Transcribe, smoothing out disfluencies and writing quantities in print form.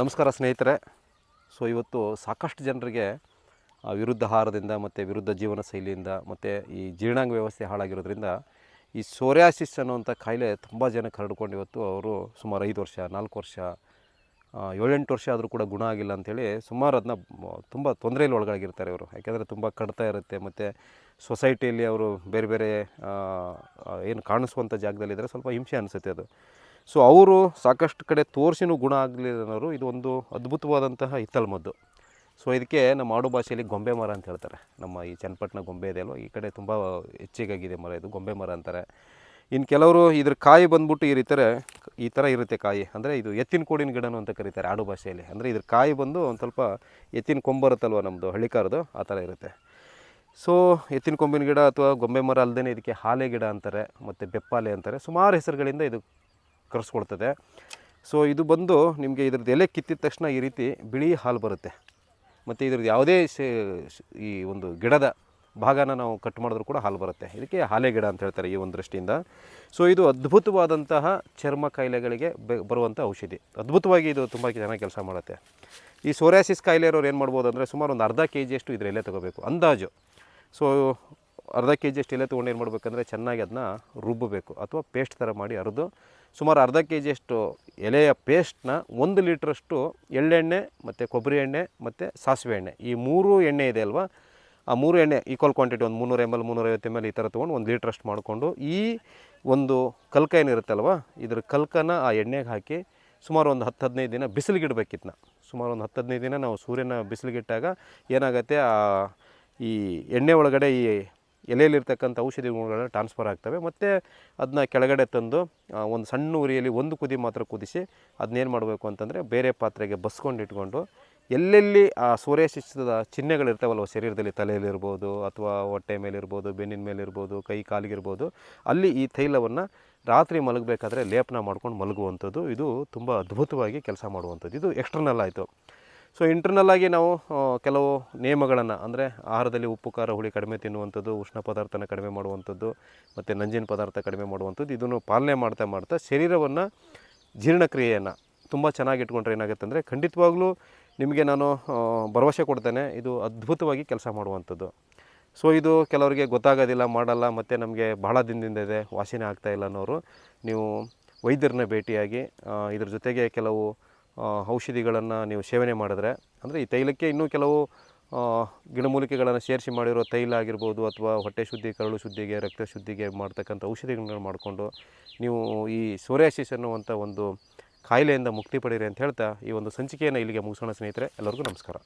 ನಮಸ್ಕಾರ ಸ್ನೇಹಿತರೆ. ಸೊ ಇವತ್ತು ಸಾಕಷ್ಟು ಜನರಿಗೆ ವಿರುದ್ಧ ಆಹಾರದಿಂದ ಮತ್ತು ವಿರುದ್ಧ ಜೀವನ ಶೈಲಿಯಿಂದ ಮತ್ತು ಈ ಜೀರ್ಣಾಂಗ ವ್ಯವಸ್ಥೆ ಹಾಳಾಗಿರೋದ್ರಿಂದ ಈ ಸೋರಿಯಾಸಿಸ್ ಅನ್ನುವಂಥ ಕಾಯಿಲೆ ತುಂಬ ಜನಕ್ಕೆ ಹರಡ್ಕೊಂಡು ಇವತ್ತು ಅವರು ಸುಮಾರು 5 ವರ್ಷ 4 ವರ್ಷ 7-8 ವರ್ಷ ಆದರೂ ಕೂಡ ಗುಣ ಆಗಿಲ್ಲ ಅಂಥೇಳಿ ಸುಮಾರು ಅದನ್ನ ತುಂಬ ತೊಂದರೆಯಲ್ಲಿ ಒಳಗಾಗಿರ್ತಾರೆ ಇವರು. ಯಾಕೆಂದರೆ ತುಂಬ ಕಡ್ತಾ ಇರುತ್ತೆ ಮತ್ತು ಸೊಸೈಟಿಯಲ್ಲಿ ಅವರು ಬೇರೆ ಬೇರೆ ಏನು ಕಾಣಿಸುವಂಥ ಜಾಗದಲ್ಲಿದ್ದರೆ ಸ್ವಲ್ಪ ಹಿಂಸೆ ಅನಿಸುತ್ತೆ ಅದು. ಸೊ ಅವರು ಸಾಕಷ್ಟು ಕಡೆ ತೋರಿಸಿನೂ ಗುಣ ಆಗಲಿಲ್ಲನವರು ಇದು ಒಂದು ಅದ್ಭುತವಾದಂತಹ ಹಿತ್ತಲಮದ್ದು. ಸೊ ಇದಕ್ಕೆ ನಮ್ಮ ಆಡು ಭಾಷೆಯಲ್ಲಿ ಗೊಂಬೆ ಮರ ಅಂತ ಹೇಳ್ತಾರೆ. ನಮ್ಮ ಈ ಚನ್ನಪಟ್ಟಣ ಗೊಂಬೆ ಇದೆ ಅಲ್ವ, ಈ ಕಡೆ ತುಂಬ ಹೆಚ್ಚಿಗಾಗಿದೆ ಮರ, ಇದು ಗೊಂಬೆ ಮರ ಅಂತಾರೆ. ಇನ್ನು ಕೆಲವರು ಇದ್ರ ಕಾಯಿ ಬಂದ್ಬಿಟ್ಟು ಈ ಥರ ಇರುತ್ತೆ ಕಾಯಿ. ಅಂದರೆ ಇದು ಎತ್ತಿನ ಕೋಡಿನ ಗಿಡನೂ ಅಂತ ಕರೀತಾರೆ ಆಡು ಭಾಷೆಯಲ್ಲಿ. ಅಂದರೆ ಇದ್ರ ಕಾಯಿ ಬಂದು ಒಂದು ಸ್ವಲ್ಪ ಎತ್ತಿನ ಕೊಂಬರುತ್ತಲ್ವ ನಮ್ಮದು ಹಳ್ಳಿಕಾರದು, ಆ ಥರ ಇರುತ್ತೆ. ಸೊ ಎತ್ತಿನ ಕೊಂಬಿನ ಗಿಡ ಅಥವಾ ಗೊಂಬೆ ಮರ ಅಲ್ಲದೇ ಇದಕ್ಕೆ ಹಾಲೆ ಗಿಡ ಅಂತಾರೆ ಮತ್ತು ಬೆಪ್ಪಾಲೆ ಅಂತಾರೆ. ಸುಮಾರು ಹೆಸರುಗಳಿಂದ ಇದು ಕರೆಸ್ಕೊಳ್ತದೆ. ಸೊ ಇದು ಬಂದು ನಿಮಗೆ ಇದ್ರದ್ದು ಎಲೆ ಕಿತ್ತಿದ ತಕ್ಷಣ ಈ ರೀತಿ ಬಿಳಿ ಹಾಲು ಬರುತ್ತೆ. ಮತ್ತು ಇದ್ರದ್ದು ಯಾವುದೇ ಈ ಒಂದು ಗಿಡದ ಭಾಗನ ನಾವು ಕಟ್ ಮಾಡಿದ್ರೂ ಕೂಡ ಹಾಲು ಬರುತ್ತೆ. ಇದಕ್ಕೆ ಹಾಲೆ ಗಿಡ ಅಂತ ಹೇಳ್ತಾರೆ ಈ ಒಂದು ದೃಷ್ಟಿಯಿಂದ. ಸೊ ಇದು ಅದ್ಭುತವಾದಂತಹ ಚರ್ಮ ಕಾಯಿಲೆಗಳಿಗೆ ಬರುವಂಥ ಔಷಧಿ. ಅದ್ಭುತವಾಗಿ ಇದು ತುಂಬ ಚೆನ್ನಾಗಿ ಕೆಲಸ ಮಾಡುತ್ತೆ. ಈ ಸೋರಿಯಾಸಿಸ್ ಕಾಯಿಲೆ ಇರೋರು ಏನು ಮಾಡ್ಬೋದು ಅಂದರೆ ಸುಮಾರು ಒಂದು ಅರ್ಧ kg ಇದ್ರ ಎಲೆ ತೊಗೋಬೇಕು ಅಂದಾಜು. ಸೊ ಅರ್ಧ kg ಎಲೆ ತೊಗೊಂಡು ಏನು ಮಾಡಬೇಕಂದ್ರೆ ಚೆನ್ನಾಗಿ ಅದನ್ನ ರುಬ್ಬಬೇಕು ಅಥವಾ ಪೇಸ್ಟ್ ಥರ ಮಾಡಿ ಅರೆದು ಸುಮಾರು ಅರ್ಧ kg ಎಲೆಯ ಪೇಸ್ಟ್ನ 1 ಲೀಟ್ರಷ್ಟು ಎಳ್ಳೆಣ್ಣೆ ಮತ್ತು ಕೊಬ್ಬರಿ ಎಣ್ಣೆ ಮತ್ತು ಸಾಸಿವೆ ಎಣ್ಣೆ, ಈ 3 ಎಣ್ಣೆ ಇದೆ ಅಲ್ವಾ, ಆ 3 ಎಣ್ಣೆ ಈಕ್ವಲ್ ಕ್ವಾಂಟಿಟಿ ಒಂದು 300 ml 350 ml ಈ ಥರ ತೊಗೊಂಡು 1 ಲೀಟ್ರಷ್ಟು ಮಾಡಿಕೊಂಡು ಈ ಒಂದು ಕಲ್ಕ ಏನಿರುತ್ತಲ್ವ, ಇದ್ರ ಕಲ್ಕನ ಆ ಎಣ್ಣೆಗೆ ಹಾಕಿ ಸುಮಾರು ಒಂದು 10-15 ದಿನ ಬಿಸಿಲಿಗಿಡಬೇಕಿದ್ನ. ಸುಮಾರು ಒಂದು 10-15 ದಿನ ನಾವು ಸೂರ್ಯನ ಬಿಸಿಲಿಗಿಟ್ಟಾಗ ಏನಾಗುತ್ತೆ, ಈ ಎಣ್ಣೆ ಒಳಗಡೆ ಈ ಎಲೆಯಲ್ಲಿರ್ತಕ್ಕಂಥ ಔಷಧಿ ಗುಣಗಳನ್ನ ಟ್ರಾನ್ಸ್ಫರ್ ಆಗ್ತವೆ. ಮತ್ತು ಅದನ್ನ ಕೆಳಗಡೆ ತಂದು ಒಂದು ಸಣ್ಣ ಉರಿಯಲ್ಲಿ 1 ಕುದಿ ಮಾತ್ರ ಕುದಿಸಿ ಅದನ್ನೇನು ಮಾಡಬೇಕು ಅಂತಂದರೆ ಬೇರೆ ಪಾತ್ರೆಗೆ ಬಸ್ಕೊಂಡು ಇಟ್ಕೊಂಡು ಎಲ್ಲೆಲ್ಲಿ ಆ ಸೋರಿಯಾಸಿಸ್ದ ಚಿಹ್ನೆಗಳಿರ್ತಾವಲ್ವ ಶರೀರದಲ್ಲಿ, ತಲೆಯಲ್ಲಿರ್ಬೋದು ಅಥವಾ ಹೊಟ್ಟೆ ಮೇಲಿರ್ಬೋದು, ಬೆನ್ನಿನ ಮೇಲಿರ್ಬೋದು, ಕೈ ಕಾಲಿಗಿರ್ಬೋದು, ಅಲ್ಲಿ ಈ ತೈಲವನ್ನು ರಾತ್ರಿ ಮಲಗಬೇಕಾದ್ರೆ ಲೇಪನ ಮಾಡ್ಕೊಂಡು ಮಲಗುವಂಥದ್ದು. ಇದು ತುಂಬ ಅದ್ಭುತವಾಗಿ ಕೆಲಸ ಮಾಡುವಂಥದ್ದು. ಇದು ಎಕ್ಸ್ಟರ್ನಲ್ ಆಯಿತು. ಸೊ ಇಂಟರ್ನಲ್ಲಾಗಿ ನಾವು ಕೆಲವು ನಿಯಮಗಳನ್ನು, ಅಂದರೆ ಆಹಾರದಲ್ಲಿ ಉಪ್ಪು ಖಾರ ಹುಳಿ ಕಡಿಮೆ ತಿನ್ನುವಂಥದ್ದು, ಉಷ್ಣ ಪದಾರ್ಥನ ಕಡಿಮೆ ಮಾಡುವಂಥದ್ದು ಮತ್ತು ನಂಜಿನ ಪದಾರ್ಥ ಕಡಿಮೆ ಮಾಡುವಂಥದ್ದು, ಇದನ್ನು ಪಾಲನೆ ಮಾಡ್ತಾ ಶರೀರವನ್ನು ಜೀರ್ಣಕ್ರಿಯೆಯನ್ನು ತುಂಬ ಚೆನ್ನಾಗಿ ಇಟ್ಕೊಂಡ್ರೆ ಏನಾಗುತ್ತೆ ಅಂದರೆ ಖಂಡಿತವಾಗ್ಲೂ ನಿಮಗೆ ನಾನು ಭರವಸೆ ಕೊಡ್ತೇನೆ, ಇದು ಅದ್ಭುತವಾಗಿ ಕೆಲಸ ಮಾಡುವಂಥದ್ದು. ಸೊ ಇದು ಕೆಲವರಿಗೆ ಗೊತ್ತಾಗೋದಿಲ್ಲ, ಮಾಡಲ್ಲ, ಮತ್ತು ನಮಗೆ ಬಹಳ ದಿನದಿಂದ ಇದೆ, ವಾಸಿನೇ ಆಗ್ತಾಯಿಲ್ಲ ಅನ್ನೋರು ನೀವು ವೈದ್ಯರನ್ನ ಭೇಟಿಯಾಗಿ ಇದ್ರ ಜೊತೆಗೆ ಕೆಲವು ಔಷಧಿಗಳನ್ನು ನೀವು ಸೇವನೆ ಮಾಡಿದ್ರೆ, ಅಂದರೆ ಈ ತೈಲಕ್ಕೆ ಇನ್ನೂ ಕೆಲವು ಗಿಡಮೂಲಿಕೆಗಳನ್ನು ಸೇರಿಸಿ ಮಾಡಿರೋ ತೈಲ ಆಗಿರ್ಬೋದು ಅಥವಾ ಹೊಟ್ಟೆ ಶುದ್ಧಿ, ಕರಳು ಶುದ್ಧಿಗೆ, ರಕ್ತ ಶುದ್ಧಿಗೆ ಮಾಡ್ತಕ್ಕಂಥ ಔಷಧಿಗಳನ್ನ ಮಾಡಿಕೊಂಡು ನೀವು ಈ ಸೋರಿಯಾಸಿಸ್ ಅನ್ನುವಂಥ ಒಂದು ಕಾಯಿಲೆಯಿಂದ ಮುಕ್ತಿ ಪಡೀರಿ ಅಂತ ಹೇಳ್ತಾ ಈ ಒಂದು ಸಂಚಿಕೆಯನ್ನು ಇಲ್ಲಿಗೆ ಮುಗಿಸೋಣ ಸ್ನೇಹಿತರೆ. ಎಲ್ಲರಿಗೂ ನಮಸ್ಕಾರ.